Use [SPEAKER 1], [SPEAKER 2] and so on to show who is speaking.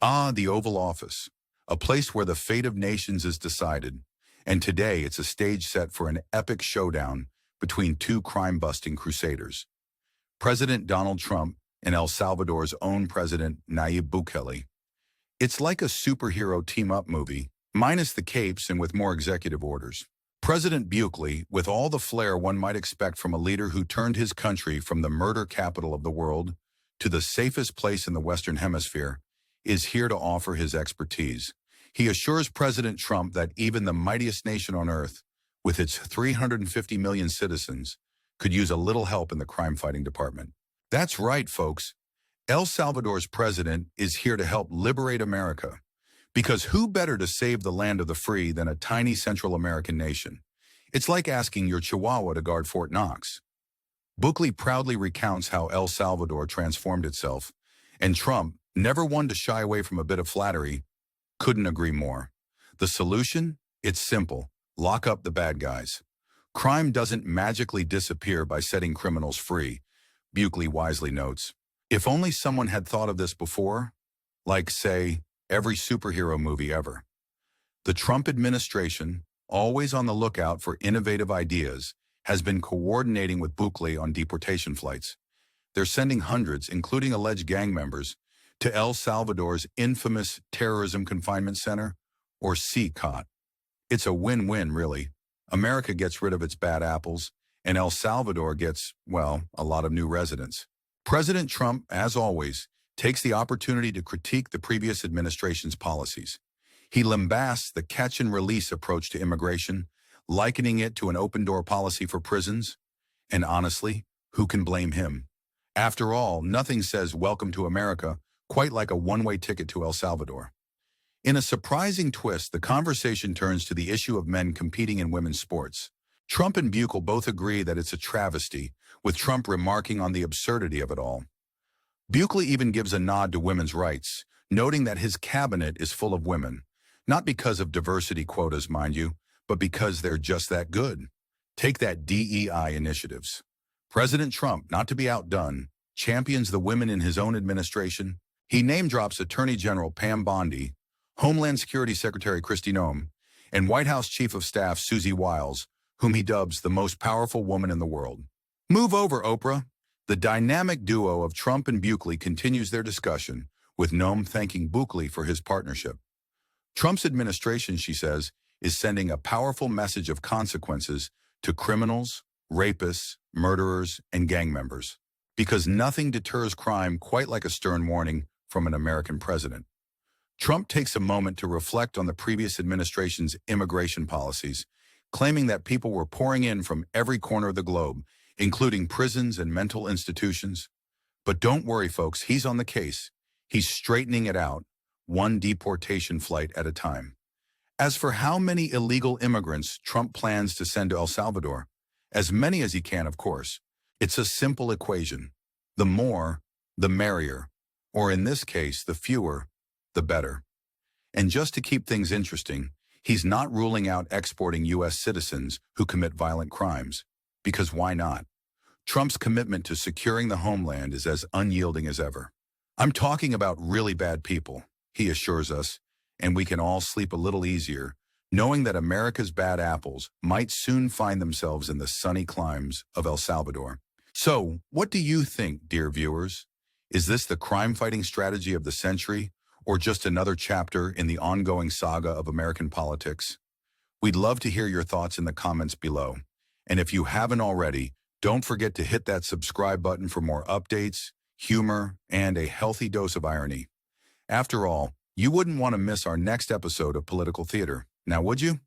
[SPEAKER 1] Ah, the Oval Office, a place where the fate of nations is decided. And today it's a stage set for an epic showdown between two crime-busting crusaders. President Donald Trump and El Salvador's own President Nayib Bukele. It's like a superhero team-up movie, minus the capes and with more executive orders. President Bukele, with all the flair one might expect from a leader who turned his country from the murder capital of the world to the safest place in the Western Hemisphere, is here to offer his expertise. He assures President Trump that even the mightiest nation on earth, with its 350 million citizens, could use a little help in the crime-fighting department. That's right, folks. El Salvador's president is here to help liberate America. Because who better to save the land of the free than a tiny Central American nation? It's like asking your Chihuahua to guard Fort Knox. Bukele proudly recounts how El Salvador transformed itself, and Trump, never one to shy away from a bit of flattery, couldn't agree more. The solution? It's simple. Lock up the bad guys. Crime doesn't magically disappear by setting criminals free, Bukele wisely notes. If only someone had thought of this before, like, say, every superhero movie ever. The Trump administration, always on the lookout for innovative ideas, has been coordinating with Bukele on deportation flights. They're sending hundreds, including alleged gang members, to El Salvador's infamous Terrorism Confinement Center, or CECOT. It's a win-win, really. America gets rid of its bad apples, and El Salvador gets, well, a lot of new residents. President Trump, as always, takes the opportunity to critique the previous administration's policies. He lambasts the catch-and-release approach to immigration, likening it to an open-door policy for prisons. And honestly, who can blame him? After all, nothing says welcome to America quite like a one-way ticket to El Salvador. In a surprising twist, the conversation turns to the issue of men competing in women's sports. Trump and Bukele both agree that it's a travesty, with Trump remarking on the absurdity of it all. Bukele even gives a nod to women's rights, noting that his cabinet is full of women, not because of diversity quotas, mind you, but because they're just that good. Take that DEI initiatives. President Trump, not to be outdone, champions the women in his own administration. He name-drops Attorney General Pam Bondi, Homeland Security Secretary Kristi Noem, and White House Chief of Staff Susie Wiles, whom he dubs the most powerful woman in the world. Move over, Oprah. The dynamic duo of Trump and Bukele continues their discussion, with Noem thanking Bukele for his partnership. Trump's administration, she says, is sending a powerful message of consequences to criminals, rapists, murderers, and gang members. Because nothing deters crime quite like a stern warning from an American president. Trump takes a moment to reflect on the previous administration's immigration policies, claiming that people were pouring in from every corner of the globe, including prisons and mental institutions. But don't worry, folks, he's on the case. He's straightening it out, one deportation flight at a time. As for how many illegal immigrants Trump plans to send to El Salvador, as many as he can, of course, it's a simple equation. The more, the merrier. Or in this case, the fewer, the better. And just to keep things interesting, he's not ruling out exporting U.S. citizens who commit violent crimes. Because why not? Trump's commitment to securing the homeland is as unyielding as ever. I'm talking about really bad people, he assures us, and we can all sleep a little easier, knowing that America's bad apples might soon find themselves in the sunny climes of El Salvador. So, what do you think, dear viewers? Is this the crime-fighting strategy of the century, or just another chapter in the ongoing saga of American politics? We'd love to hear your thoughts in the comments below. And if you haven't already, don't forget to hit that subscribe button for more updates, humor, and a healthy dose of irony. After all, you wouldn't want to miss our next episode of Political Theater, now would you?